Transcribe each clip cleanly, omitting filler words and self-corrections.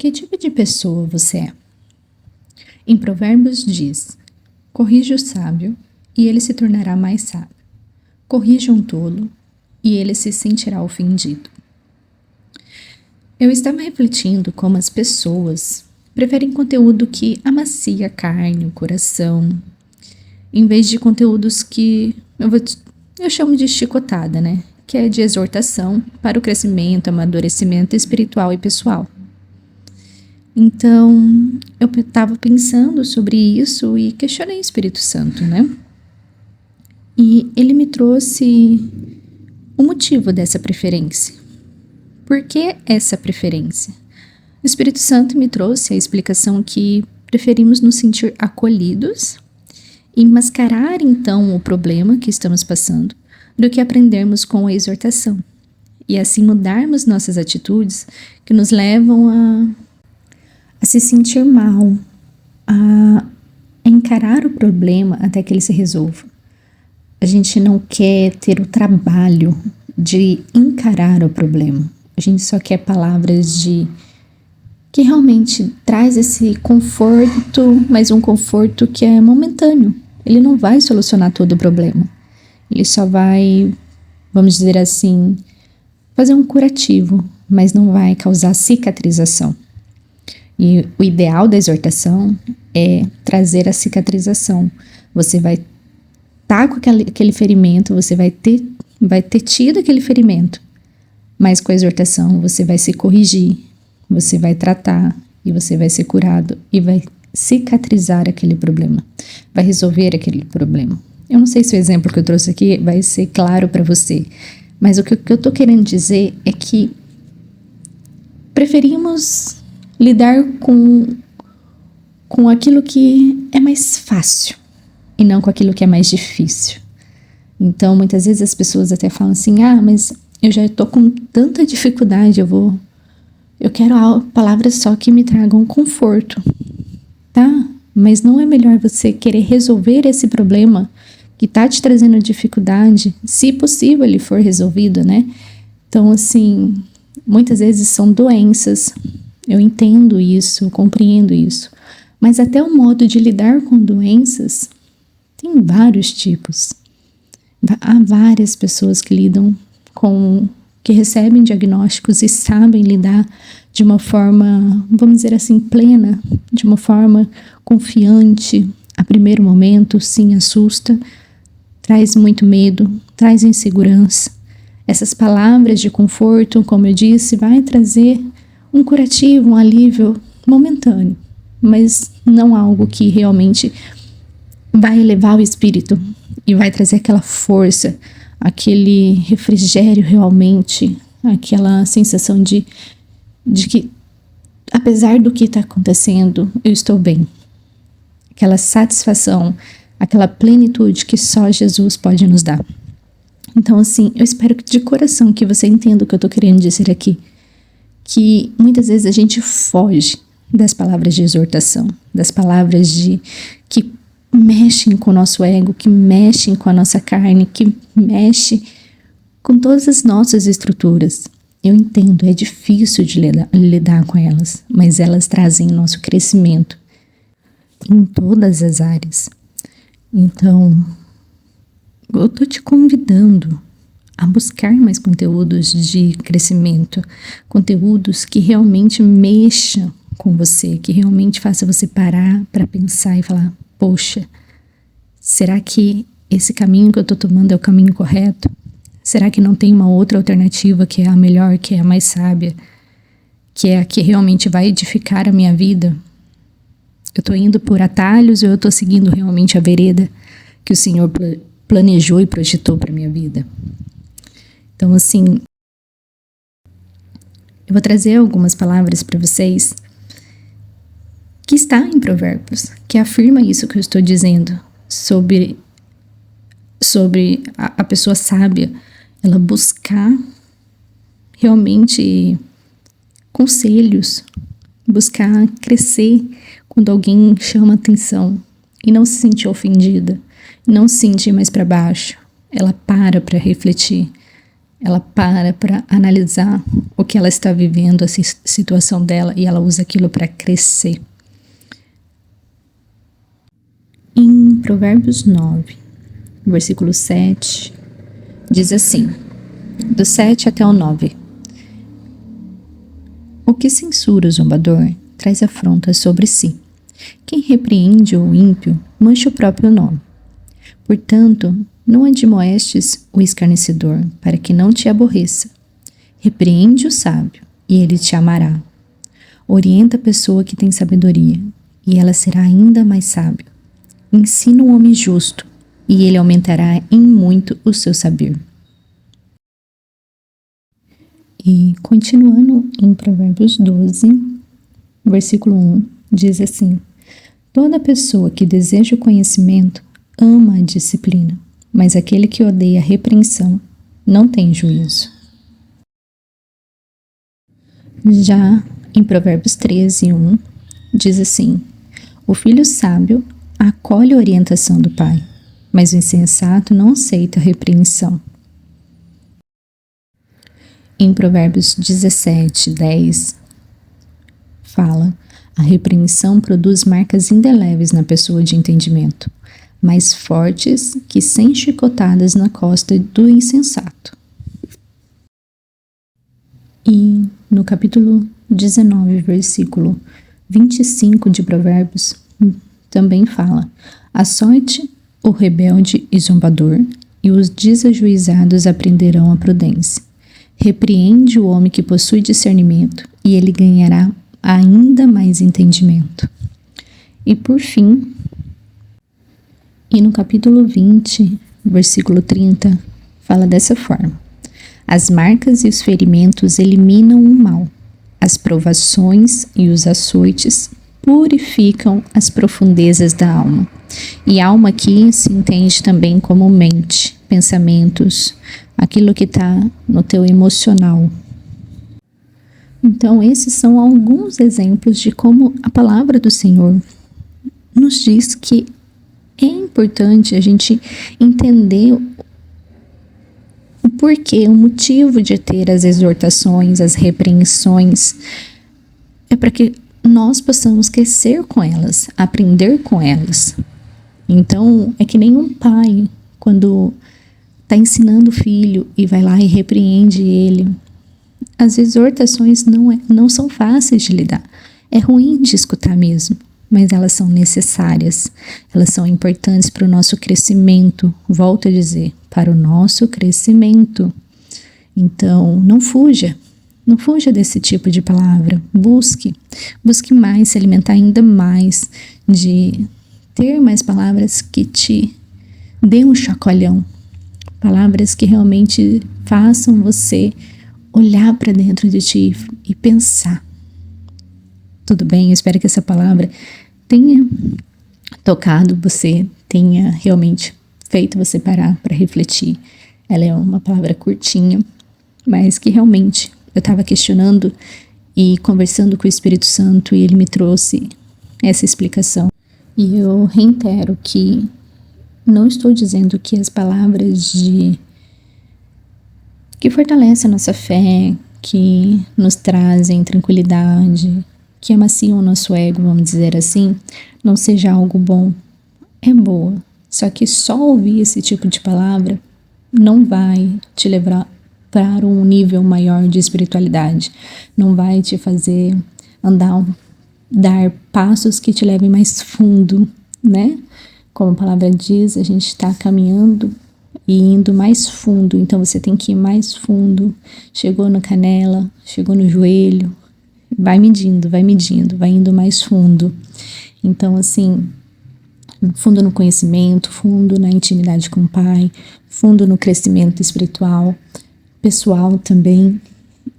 Que tipo de pessoa você é? Em Provérbios diz: corrija o sábio, e ele se tornará mais sábio. Corrija um tolo, e ele se sentirá ofendido. Eu estava refletindo como as pessoas preferem conteúdo que amacia a carne, o coração, em vez de conteúdos que eu chamo de chicotada, né? Que é de exortação para o crescimento, amadurecimento espiritual e pessoal. Então, eu estava pensando sobre isso e questionei o Espírito Santo, né? E ele me trouxe o motivo dessa preferência. Por que essa preferência? O Espírito Santo me trouxe a explicação que preferimos nos sentir acolhidos e mascarar então o problema que estamos passando do que aprendermos com a exortação e assim mudarmos nossas atitudes que nos levam a se sentir mal, a encarar o problema até que ele se resolva. A gente não quer ter o trabalho de encarar o problema. A gente só quer palavras que realmente traz esse conforto, mas um conforto que é momentâneo. Ele não vai solucionar todo o problema. Ele só vai, vamos dizer assim, fazer um curativo, mas não vai causar cicatrização. E o ideal da exortação é trazer a cicatrização. Você vai estar com aquele ferimento, você vai ter tido aquele ferimento, mas com a exortação você vai se corrigir, você vai tratar e você vai ser curado e vai cicatrizar aquele problema, vai resolver aquele problema. Eu não sei se o exemplo que eu trouxe aqui vai ser claro para você, mas o que eu tô querendo dizer é que preferimos lidar com aquilo que é mais fácil e não com aquilo que é mais difícil. Então, muitas vezes as pessoas até falam assim, mas eu já tô com tanta dificuldade, eu quero palavras só que me tragam conforto, tá? Mas não é melhor você querer resolver esse problema que tá te trazendo dificuldade, se possível ele for resolvido, né? Então, assim, muitas vezes são doenças, eu entendo isso, eu compreendo isso, mas até o modo de lidar com doenças tem vários tipos. Há várias pessoas que lidam que recebem diagnósticos e sabem lidar de uma forma, vamos dizer assim, plena, de uma forma confiante. A primeiro momento, sim, assusta, traz muito medo, traz insegurança. Essas palavras de conforto, como eu disse, vai trazer um curativo, um alívio momentâneo, mas não algo que realmente vai elevar o espírito e vai trazer aquela força, aquele refrigério realmente, aquela sensação de que, apesar do que está acontecendo, eu estou bem. Aquela satisfação, aquela plenitude que só Jesus pode nos dar. Então, assim, eu espero que de coração que você entenda o que eu estou querendo dizer aqui. Que muitas vezes a gente foge das palavras de exortação, das palavras que mexem com o nosso ego, que mexem com a nossa carne, que mexem com todas as nossas estruturas. Eu entendo, é difícil de lidar com elas, mas elas trazem nosso crescimento em todas as áreas. Então, eu tô te convidando a buscar mais conteúdos de crescimento, conteúdos que realmente mexam com você, que realmente façam você parar para pensar e falar, poxa, será que esse caminho que eu tô tomando é o caminho correto? Será que não tem uma outra alternativa que é a melhor, que é a mais sábia, que é a que realmente vai edificar a minha vida? Eu tô indo por atalhos ou eu tô seguindo realmente a vereda que o Senhor planejou e projetou para minha vida? Então, assim, eu vou trazer algumas palavras para vocês que está em Provérbios, que afirma isso que eu estou dizendo sobre a pessoa sábia, ela buscar realmente conselhos, buscar crescer quando alguém chama atenção e não se sentir ofendida, não se sentir mais para baixo. Ela para refletir. ela para analisar o que ela está vivendo, a situação dela, e ela usa aquilo para crescer. Em Provérbios 9, versículo 7, diz assim, do 7 até o 9. O que censura o zombador traz afronta sobre si. Quem repreende o ímpio mancha o próprio nome. Portanto, não admoestes o escarnecedor, para que não te aborreça. Repreende o sábio, e ele te amará. Orienta a pessoa que tem sabedoria, e ela será ainda mais sábia. Ensina o homem justo, e ele aumentará em muito o seu saber. E continuando em Provérbios 12, versículo 1, diz assim: toda pessoa que deseja o conhecimento ama a disciplina, mas aquele que odeia a repreensão não tem juízo. Já em Provérbios 13, 1, diz assim: o filho sábio acolhe a orientação do pai, mas o insensato não aceita a repreensão. Em Provérbios 17, 10, fala: a repreensão produz marcas indeléveis na pessoa de entendimento, mais fortes que 100 chicotadas na costa do insensato. E no capítulo 19, versículo 25 de Provérbios, também fala: a sorte, o rebelde e zombador, e os desajuizados aprenderão a prudência. Repreende o homem que possui discernimento, e ele ganhará ainda mais entendimento. E por fim, e no capítulo 20, versículo 30, fala dessa forma: as marcas e os ferimentos eliminam o mal, as provações e os açoites purificam as profundezas da alma. E alma aqui se entende também como mente, pensamentos, aquilo que está no teu emocional. Então, esses são alguns exemplos de como a palavra do Senhor nos diz que é importante a gente entender o porquê, o motivo de ter as exortações, as repreensões, é para que nós possamos crescer com elas, aprender com elas. Então, é que nem um pai, quando está ensinando o filho e vai lá e repreende ele. As exortações não são fáceis de lidar. É ruim de escutar mesmo, mas elas são necessárias. Elas são importantes para o nosso crescimento. Volto a dizer, para o nosso crescimento. Então, não fuja desse tipo de palavra. Busque mais, se alimentar ainda mais, de ter mais palavras que te dê um chacoalhão. Palavras que realmente façam você olhar para dentro de ti e pensar. Tudo bem? Eu espero que essa palavra tenha tocado você, tenha realmente feito você parar para refletir. Ela é uma palavra curtinha, mas que realmente eu estava questionando e conversando com o Espírito Santo, e ele me trouxe essa explicação. E eu reitero que não estou dizendo que as palavras que fortalecem a nossa fé, que nos trazem tranquilidade, que amaciam o nosso ego, vamos dizer assim, não seja algo bom. É boa, só que só ouvir esse tipo de palavra não vai te levar para um nível maior de espiritualidade, não vai te fazer dar passos que te levem mais fundo, né? Como a palavra diz, a gente está caminhando e indo mais fundo, então você tem que ir mais fundo. Chegou na canela, chegou no joelho, vai medindo, vai indo mais fundo. Então, assim, fundo no conhecimento, fundo na intimidade com o Pai, fundo no crescimento espiritual, pessoal também.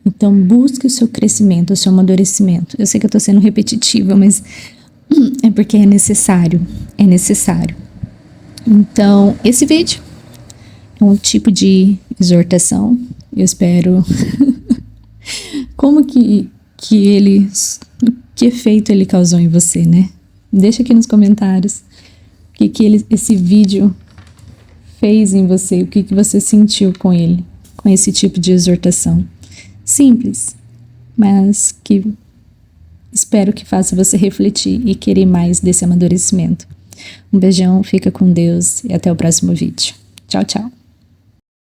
Então, busque o seu crescimento, o seu amadurecimento. Eu sei que eu tô sendo repetitiva, mas é porque é necessário. Então, esse vídeo é um tipo de exortação. Eu espero como que efeito ele causou em você, né? Deixa aqui nos comentários o que esse vídeo fez em você, o que você sentiu com ele. com esse tipo de exortação. Simples, mas que espero que faça você refletir e querer mais desse amadurecimento. Um beijão, fica com Deus e até o próximo vídeo. Tchau, tchau.